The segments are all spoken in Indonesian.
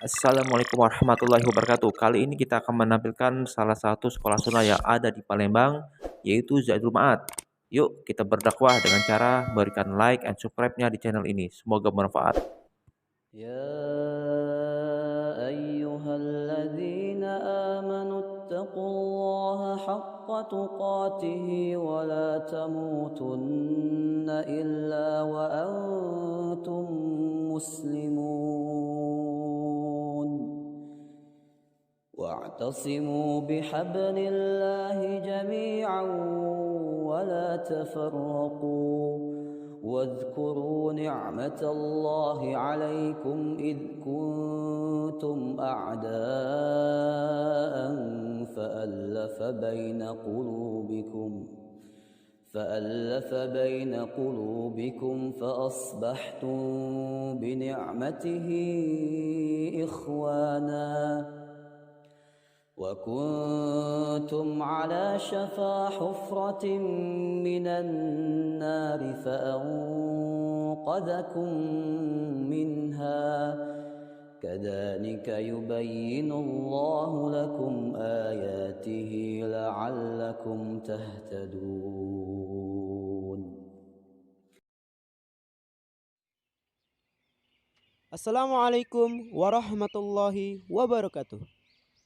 Assalamualaikum warahmatullahi wabarakatuh. Kali ini kita akan menampilkan salah satu sekolah sunnah yang ada di Palembang, yaitu Zadul Ma'ad. Yuk kita berdakwah dengan cara berikan like and subscribe-nya di channel ini. Semoga bermanfaat. يا أيها الذين آمنوا اتقوا الله حق تقاته ولا تموتن إلا وأنتم مسلمون واعتصموا بحبل الله جميعا ولا تفرقوا واذكروا نعمة الله عليكم إذ كنتم أعداء فألف بين قلوبكم فأصبحتم بنعمته إخوانا وكنتم على شفا حفرة من النار فأنقذكم منها كذلك يبين الله لكم آياته لعلكم تهتدون. Assalamualaikum warahmatullahi wabarakatuh.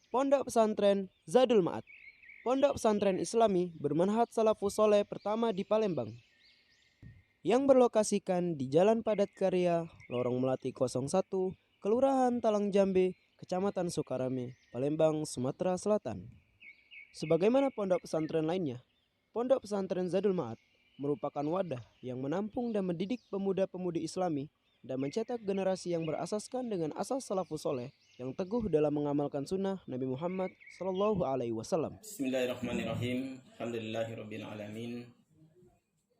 Pondok Pesantren Zadul Ma'ad, pondok pesantren Islami bermanhaj salafus soleh pertama di Palembang, yang berlokasikan di Jalan Padat Karya, Lorong Melati 01, Kelurahan Talang Jambe, Kecamatan Sukarame, Palembang, Sumatera Selatan. Sebagaimana pondok pesantren lainnya, pondok pesantren Zadul Ma'ad merupakan wadah yang menampung dan mendidik pemuda-pemudi Islami dan mencetak generasi yang berasaskan dengan asas salafus soleh yang teguh dalam mengamalkan sunnah Nabi Muhammad Sallallahu Alaihi Wasallam. Bismillahirrahmanirrahim. Alhamdulillahirabbil alamin.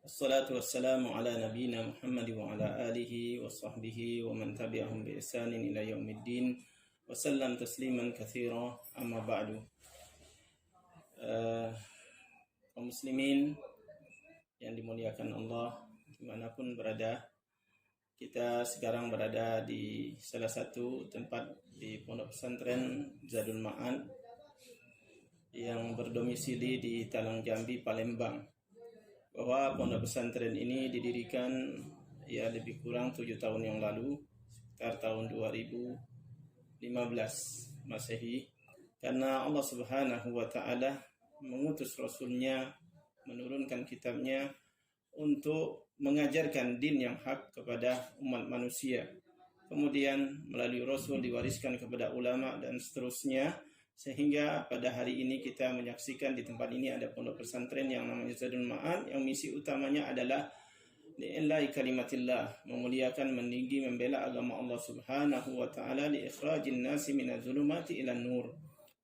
Wassalatu wassalamu ala nabiyyina Muhammad wa ala alihi wa sahbihi wa man tabi'ahum bi ihsanin ila yaumiddin. Wa sallam tasliman katsira. Amma ba'du. Kaum muslimin yang dimuliakan Allah dimanapun berada, kita sekarang berada di salah satu tempat di pondok pesantren Zadul Ma'ad yang berdomisili di Talang Jambi, Palembang. Bahwa pondok pesantren ini didirikan lebih kurang 7 tahun yang lalu, sekitar tahun 2015 Masehi, karena Allah Subhanahu wa taala mengutus rasulnya, menurunkan kitabnya untuk mengajarkan din yang hak kepada umat manusia. Kemudian melalui Rasul diwariskan kepada ulama dan seterusnya, sehingga pada hari ini kita menyaksikan di tempat ini ada pondok pesantren yang namanya Zadul Ma'ad, yang misi utamanya adalah li'illahi kalimatillah, memuliakan, meninggi, membela agama Allah Subhanahu wa taala, li ikhrajin nasi minadz-dzulumati ilan nur,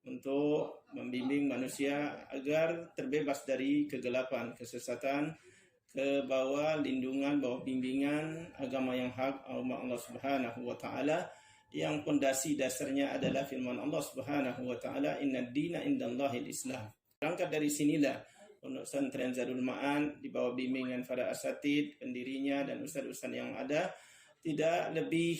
untuk membimbing manusia agar terbebas dari kegelapan, kesesatan, ke bawah lindungan, bawah bimbingan agama yang hak, agama Allah Subhanahu wa taala, yang pondasi dasarnya adalah firman Allah Subhanahu wa taala, innad dina indallahil Islam. Berangkat dari sinilah pondok pesantren Zadul Ma'ad di bawah bimbingan para asatid, pendirinya dan ustaz-ustaz yang ada, tidak lebih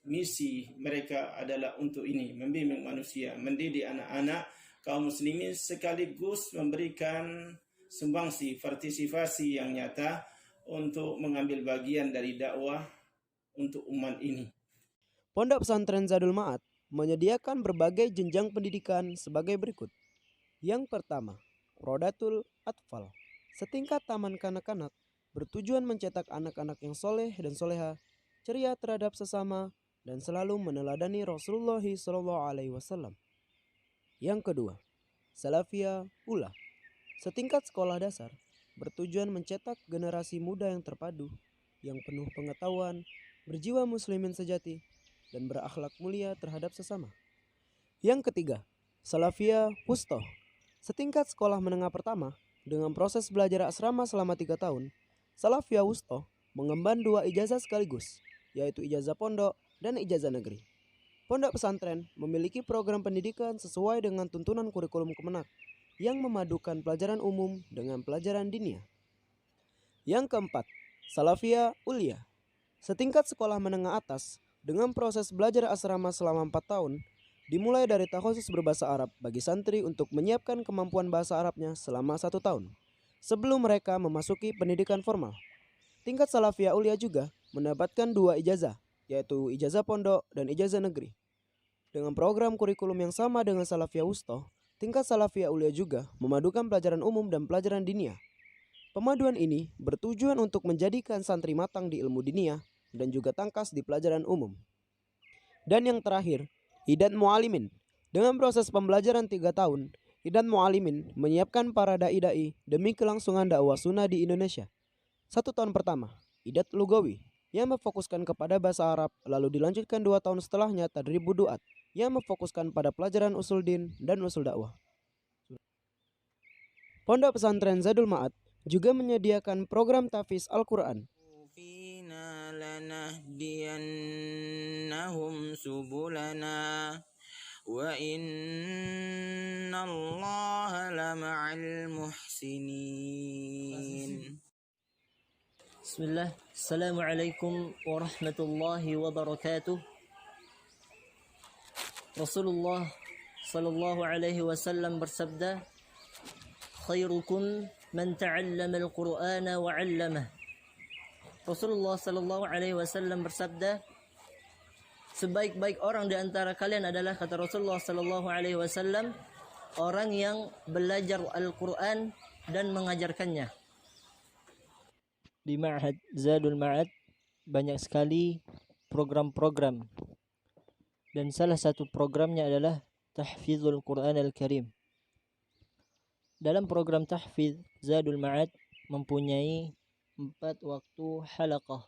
misi mereka adalah untuk ini, membimbing manusia, mendidik anak-anak kaum muslimin, sekaligus memberikan sumbangsi, partisipasi yang nyata untuk mengambil bagian dari dakwah untuk umat ini. Pondok pesantren Zadul Ma'ad menyediakan berbagai jenjang pendidikan sebagai berikut. Yang pertama, Rodatul Atfal, setingkat taman kanak-kanak, bertujuan mencetak anak-anak yang soleh dan soleha, ceria terhadap sesama, dan selalu meneladani Rasulullah SAW. Yang kedua, Salafiyah Ula, setingkat sekolah dasar, bertujuan mencetak generasi muda yang terpadu, yang penuh pengetahuan, berjiwa muslimin sejati, dan berakhlak mulia terhadap sesama. Yang ketiga, Salafiyah Wustoh, setingkat sekolah menengah pertama, dengan proses belajar asrama selama 3 tahun, Salafiyah Wustoh mengemban 2 ijazah sekaligus, yaitu ijazah pondok dan ijazah negeri. Pondok pesantren memiliki program pendidikan sesuai dengan tuntunan kurikulum Kemenak, yang memadukan pelajaran umum dengan pelajaran diniyah. Yang keempat, Salafiyah Ulia, setingkat sekolah menengah atas, dengan proses belajar asrama selama 4 tahun, dimulai dari takhusus berbahasa Arab bagi santri untuk menyiapkan kemampuan bahasa Arabnya selama 1 tahun, sebelum mereka memasuki pendidikan formal. Tingkat Salafiyah Ulia juga mendapatkan 2 ijazah, yaitu ijazah pondok dan ijazah negeri. Dengan program kurikulum yang sama dengan Salafiyah Wusta, tingkat Salafiyah Ulia juga memadukan pelajaran umum dan pelajaran diniyah. Pemaduan ini bertujuan untuk menjadikan santri matang di ilmu diniyah dan juga tangkas di pelajaran umum. Dan yang terakhir, Idad Mu'alimin. Dengan proses pembelajaran 3 tahun, Idad Mu'alimin menyiapkan para dai-dai demi kelangsungan dakwah sunnah di Indonesia. 1 tahun pertama, Idad Lugawi, yang memfokuskan kepada bahasa Arab, lalu dilanjutkan 2 tahun setelahnya Tadribud Duat, yang memfokuskan pada pelajaran usul din dan usul dakwah. Pondok pesantren Zadul Ma'ad juga menyediakan program tahfiz Al-Quran. فينا لنهدينهم سبلنا وإن الله لمع المحسنين. بسم الله. السلام عليكم ورحمة الله وبركاته. Rasulullah sallallahu alaihi wasallam bersabda, khairukum man ta'allama al-Qur'ana wa 'allamah. Rasulullah sallallahu alaihi wasallam bersabda, sebaik-baik orang di antara kalian adalah, kata Rasulullah sallallahu alaihi wasallam, orang yang belajar Al-Qur'an dan mengajarkannya. Di Ma'had Zadul Ma'ad banyak sekali program-program, dan salah satu programnya adalah Tahfizul Quran Al-Karim. Dalam program tahfiz, Zadul Ma'ad mempunyai 4 waktu halaqah.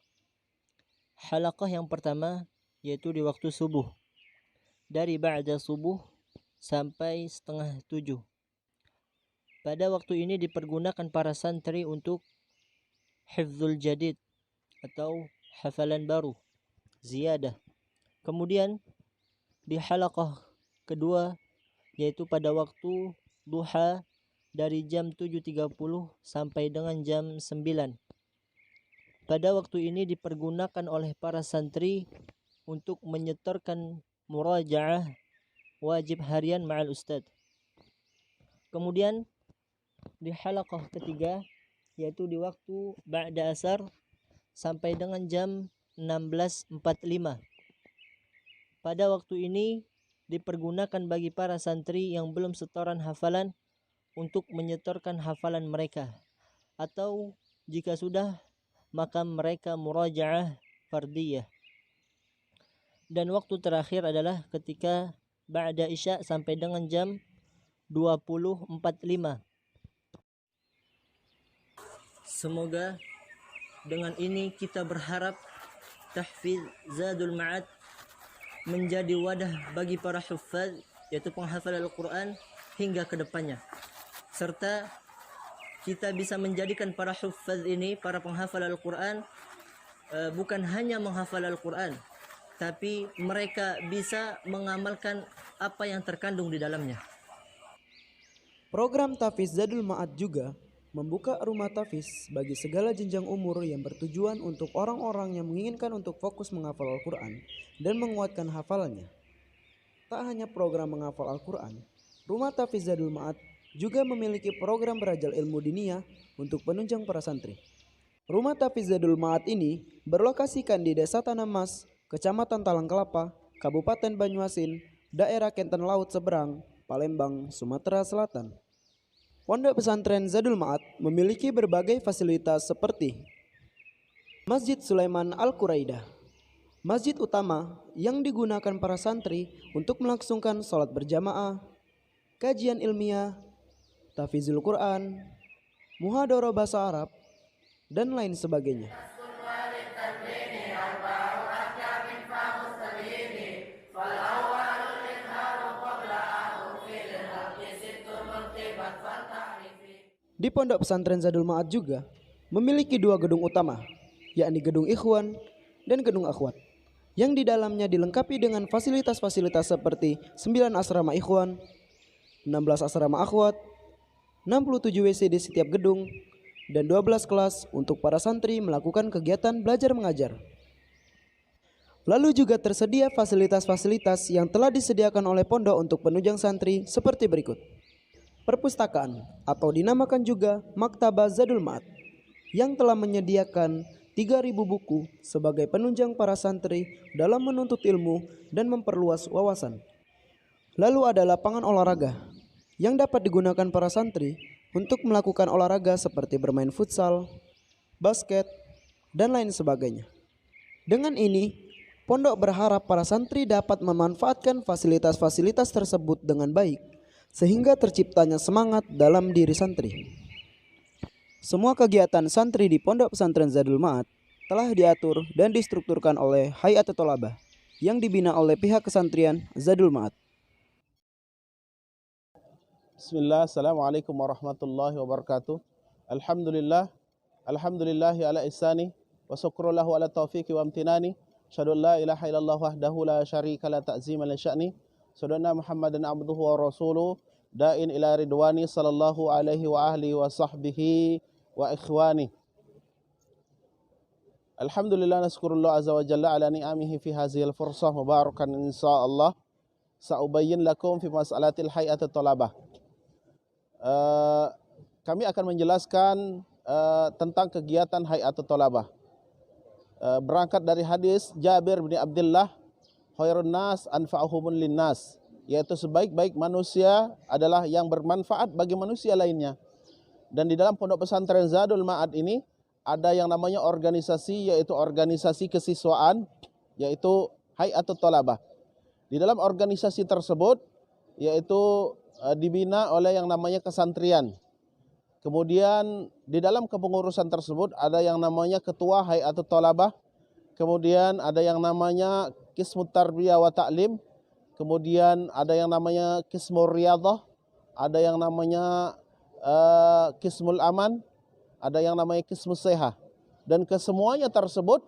Halaqah yang pertama yaitu di waktu subuh, dari ba'da subuh sampai 6:30. Pada waktu ini dipergunakan para santri untuk hifzul jadid atau hafalan baru, ziyadah. Kemudian di halaqah kedua yaitu pada waktu duha dari jam 7.30 sampai dengan jam 9. Pada waktu ini dipergunakan oleh para santri untuk menyetorkan murajaah wajib harian ma'al ustad. Kemudian di halaqah ketiga yaitu di waktu ba'da asar sampai dengan jam 16.45. Pada waktu ini dipergunakan bagi para santri yang belum setoran hafalan untuk menyetorkan hafalan mereka, atau jika sudah maka mereka murajaah fardiyah. Dan waktu terakhir adalah ketika ba'da isya sampai dengan jam 20.45. Semoga dengan ini kita berharap tahfiz Zadul Ma'ad menjadi wadah bagi para huffaz, yaitu penghafal Al-Quran hingga ke depannya, serta kita bisa menjadikan para huffaz ini, para penghafal Al-Quran, bukan hanya menghafal Al-Quran, tapi mereka bisa mengamalkan apa yang terkandung di dalamnya. Program tahfiz Zadul Ma'ad juga membuka rumah tahfiz bagi segala jenjang umur yang bertujuan untuk orang-orang yang menginginkan untuk fokus menghafal Al-Quran dan menguatkan hafalannya. Tak hanya program menghafal Al-Quran, rumah tahfiz Zadul Ma'ad juga memiliki program berajal ilmu diniyah untuk penunjang para santri. Rumah tahfiz Zadul Ma'ad ini berlokasikan di Desa Tanah Mas, Kecamatan Talang Kelapa, Kabupaten Banyuasin, daerah Kenten Laut Seberang, Palembang, Sumatera Selatan. Pondok pesantren Zadul Ma'ad memiliki berbagai fasilitas seperti Masjid Sulaiman Al-Quraidah, masjid utama yang digunakan para santri untuk melangsungkan sholat berjamaah, kajian ilmiah, tahfizul Quran, muhadharah bahasa Arab, dan lain sebagainya. Di Pondok Pesantren Zadul Ma'ad juga memiliki 2 gedung utama, yakni Gedung Ikhwan dan Gedung Akhwat, yang di dalamnya dilengkapi dengan fasilitas-fasilitas seperti 9 asrama Ikhwan, 16 asrama Akhwat, 67 WC di setiap gedung, dan 12 kelas untuk para santri melakukan kegiatan belajar mengajar. Lalu juga tersedia fasilitas-fasilitas yang telah disediakan oleh pondok untuk penunjang santri seperti berikut. Perpustakaan atau dinamakan juga Maktabah Zadul Ma'ad yang telah menyediakan 3.000 buku sebagai penunjang para santri dalam menuntut ilmu dan memperluas wawasan. Lalu ada lapangan olahraga yang dapat digunakan para santri untuk melakukan olahraga seperti bermain futsal, basket, dan lain sebagainya. Dengan ini, pondok berharap para santri dapat memanfaatkan fasilitas-fasilitas tersebut dengan baik, sehingga terciptanya semangat dalam diri santri. Semua kegiatan santri di Pondok Pesantren Zadul Ma'ad telah diatur dan distrukturkan oleh Hayatul Thalabah yang dibina oleh pihak kesantrian Zadul Ma'ad. Bismillah, Assalamualaikum warahmatullahi wabarakatuh. Alhamdulillahi ala ihsani, wa syukrullahu ala taufiqi wa amtinani. Asyhadu an la ilaha illallah wahdahu la syarika la ta'zima li sya'ni. Asyhadu anna Muhammadan abduhu wa rasuluh, da'in ila ridwani sallallahu alaihi wa ahlihi wa sahbihi wa ikhwani. Alhamdulillah, naskurullah azza wa jalla ala ni'amihi fi hazihil fursah mubarakan insyaallah. Sa'ubayyin lakum fi mas'alatil hayatul talabah. Kami akan menjelaskan tentang kegiatan Hayatul Thalabah. Berangkat dari hadis Jabir bin Abdullah, khairun nas anfa'uhumun linnas, yaitu sebaik-baik manusia adalah yang bermanfaat bagi manusia lainnya. Dan di dalam Pondok Pesantren Zadul Ma'ad ini ada yang namanya organisasi, yaitu organisasi kesiswaan, yaitu Hayatul Thalabah. Di dalam organisasi tersebut yaitu dibina oleh yang namanya kesantrian. Kemudian di dalam kepengurusan tersebut ada yang namanya ketua Hayatul Thalabah. Kemudian ada yang namanya Qismut Tarbiyah wa Ta'lim. Kemudian ada yang namanya Qismul Riyadhah. Ada yang namanya Qismul Aman. Ada yang namanya Qismus Seha. Dan kesemuanya tersebut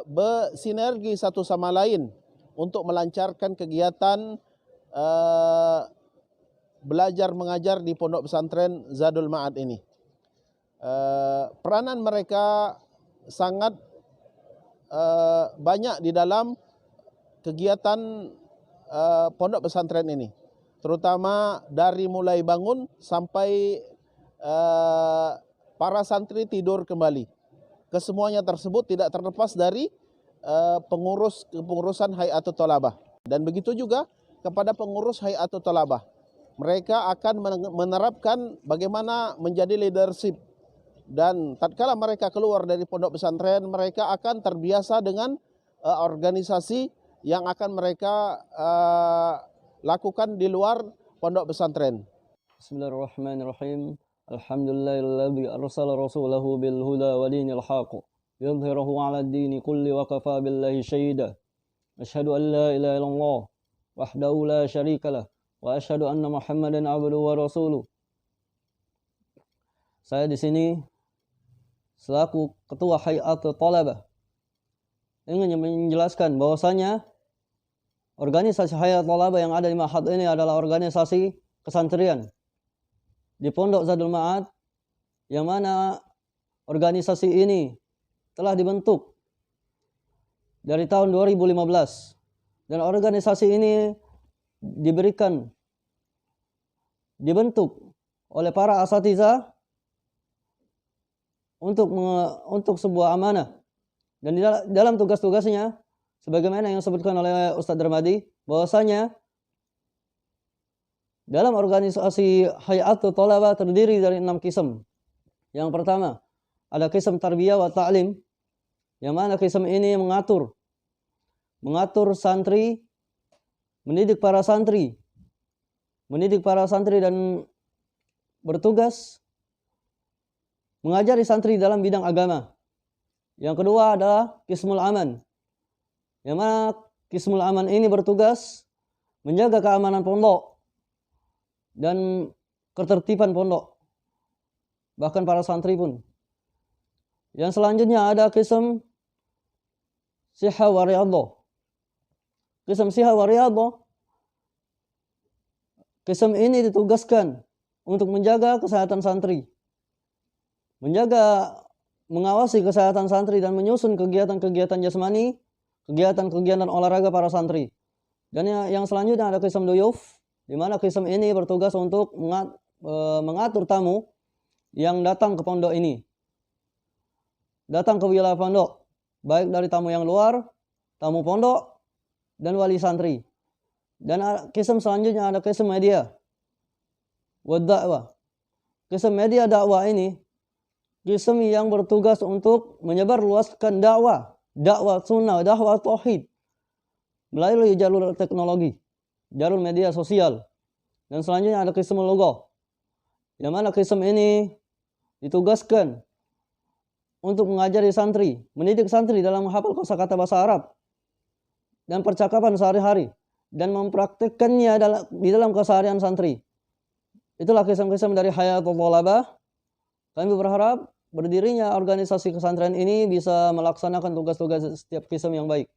bersinergi satu sama lain untuk melancarkan kegiatan belajar mengajar di Pondok Pesantren Zadul Ma'ad ini. Peranan mereka sangat banyak di dalam kegiatan Pondok Pesantren ini, terutama dari mulai bangun sampai para santri tidur kembali. Kesemuanya tersebut tidak terlepas dari pengurusan Hayatul Thalabah. Dan begitu juga kepada pengurus Hayatul Thalabah. Mereka akan menerapkan bagaimana menjadi leadership. Dan tatkala mereka keluar dari pondok pesantren, mereka akan terbiasa dengan organisasi yang akan mereka lakukan di luar pondok pesantren. Bismillahirrahmanirrahim. Alhamdulillahilladzi arsala rasulahu bil huda wa dinil haqq yudhhirahu 'ala ad-dini kulli wa kafa billahi syahida. Asyhadu an la ilaha illallah wahdahu la syarikalah wa asyhadu anna Muhammadan abduhu wa rasuluh. Saya di sini selaku ketua Hayatul Thalabah ingin menjelaskan bahwasanya organisasi Hayatul Thalabah yang ada di Ma'had ini adalah organisasi kesantrian di Pondok Zadul Ma'ad, yang mana organisasi ini telah dibentuk dari tahun 2015 dan organisasi ini dibentuk oleh para asatidzah untuk sebuah amanah. Dan di dalam tugas-tugasnya sebagaimana yang disebutkan oleh Ustadz Darmadi, bahwasanya dalam organisasi Hayatul Thalabah terdiri dari 6 qism. Yang pertama ada qism Tarbiyah wa Ta'lim, yang mana qism ini mengatur santri, mendidik para santri dan bertugas mengajari santri dalam bidang agama. Yang kedua adalah Qismul Aman, yang mana Qismul Aman ini bertugas menjaga keamanan pondok dan ketertiban pondok, bahkan para santri pun. Yang selanjutnya ada Qism Sihah wa Riyadhah. Qism Sihah wa Riyadhah, qism ini ditugaskan untuk menjaga kesehatan santri, mengawasi kesehatan santri dan menyusun kegiatan-kegiatan jasmani, kegiatan-kegiatan olahraga para santri. Dan yang selanjutnya ada qism duyuf, di mana qism ini bertugas untuk mengatur tamu yang datang ke pondok ini. Datang ke wilayah pondok, baik dari tamu yang luar, tamu pondok, dan wali santri. Dan qism selanjutnya ada qism media wa dakwah. Qism media dakwah ini qism yang bertugas untuk menyebarluaskan dakwah sunnah, dakwah tauhid melalui jalur teknologi, jalur media sosial. Dan selanjutnya ada qism lughah, yang mana qism ini ditugaskan untuk mengajari santri, mendidik santri dalam menghafal kosakata bahasa Arab dan percakapan sehari-hari, dan mempraktikkannya di dalam keseharian santri. Itulah qism-qism dari Hayatul Thalabah. Kami berharap berdirinya organisasi pesantren ini bisa melaksanakan tugas-tugas setiap qism yang baik.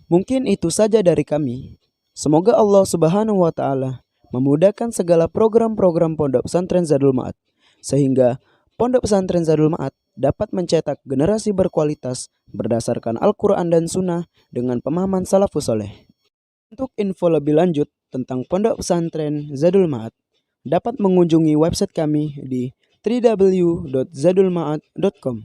Mungkin itu saja dari kami. Semoga Allah Subhanahu wa taala memudahkan segala program-program Pondok Pesantren Zadul Ma'ad, sehingga Pondok Pesantren Zadul Ma'ad dapat mencetak generasi berkualitas berdasarkan Al-Quran dan Sunnah dengan pemahaman salafus saleh. Untuk info lebih lanjut tentang Pondok Pesantren Zadul Ma'ad, dapat mengunjungi website kami di www.zadulmaad.com.